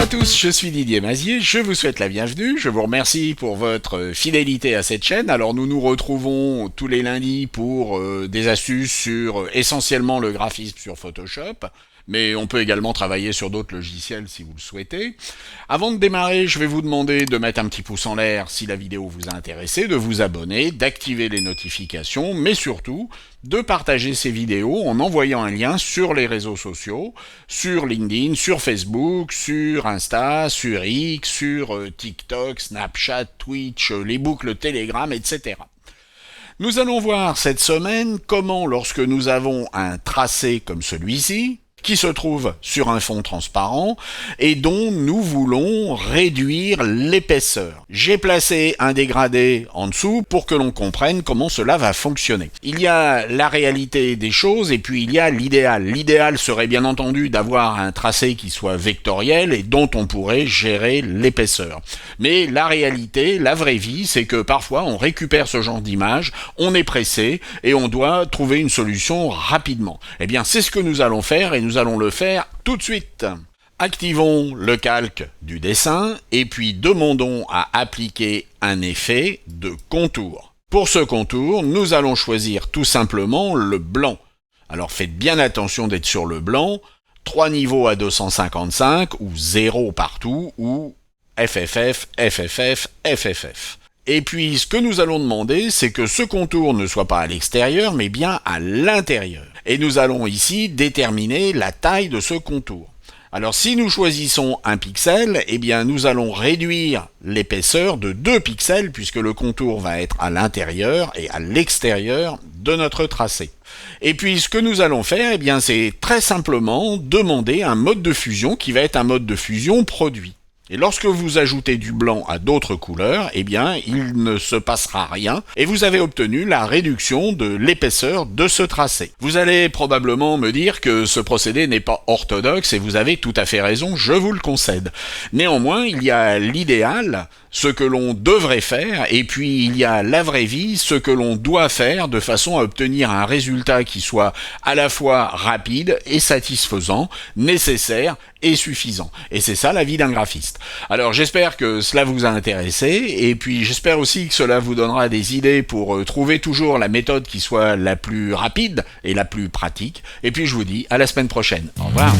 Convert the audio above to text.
à tous, je suis Didier Mazier, je vous souhaite la bienvenue, je vous remercie pour votre fidélité à cette chaîne. Alors nous nous retrouvons tous les lundis pour des astuces sur essentiellement le graphisme sur Photoshop, mais on peut également travailler sur d'autres logiciels si vous le souhaitez. Avant de démarrer, je vais vous demander de mettre un petit pouce en l'air si la vidéo vous a intéressé, de vous abonner, d'activer les notifications, mais surtout de partager ces vidéos en envoyant un lien sur les réseaux sociaux, sur LinkedIn, sur Facebook, sur Insta, sur X, sur TikTok, Snapchat, Twitch, les boucles Telegram, etc. Nous allons voir cette semaine comment, lorsque nous avons un tracé comme celui-ci, qui se trouve sur un fond transparent et dont nous voulons réduire l'épaisseur. J'ai placé un dégradé en dessous pour que l'on comprenne comment cela va fonctionner. Il y a la réalité des choses et puis il y a l'idéal. L'idéal serait bien entendu d'avoir un tracé qui soit vectoriel et dont on pourrait gérer l'épaisseur. Mais la réalité, la vraie vie, c'est que parfois on récupère ce genre d'image, on est pressé et on doit trouver une solution rapidement. Eh bien, c'est ce que nous allons faire et nous allons le faire tout de suite. Activons le calque du dessin et puis demandons à appliquer un effet de contour. Pour ce contour, nous allons choisir tout simplement le blanc. Alors faites bien attention d'être sur le blanc, 3 niveaux à 255 ou 0 partout ou FFF, FFF, FFF. Et puis, ce que nous allons demander, c'est que ce contour ne soit pas à l'extérieur, mais bien à l'intérieur. Et nous allons ici déterminer la taille de ce contour. Alors, si nous choisissons un pixel, eh bien, nous allons réduire l'épaisseur de 2 pixels, puisque le contour va être à l'intérieur et à l'extérieur de notre tracé. Et puis, ce que nous allons faire, eh bien, c'est très simplement demander un mode de fusion qui va être un mode de fusion produit. Et lorsque vous ajoutez du blanc à d'autres couleurs, eh bien, il ne se passera rien et vous avez obtenu la réduction de l'épaisseur de ce tracé. Vous allez probablement me dire que ce procédé n'est pas orthodoxe et vous avez tout à fait raison, je vous le concède. Néanmoins, il y a l'idéal, ce que l'on devrait faire, et puis il y a la vraie vie, ce que l'on doit faire de façon à obtenir un résultat qui soit à la fois rapide et satisfaisant, nécessaire et suffisant. Et c'est ça la vie d'un graphiste. Alors j'espère que cela vous a intéressé et puis j'espère aussi que cela vous donnera des idées pour trouver toujours la méthode qui soit la plus rapide et la plus pratique. Et puis je vous dis à la semaine prochaine. Au revoir.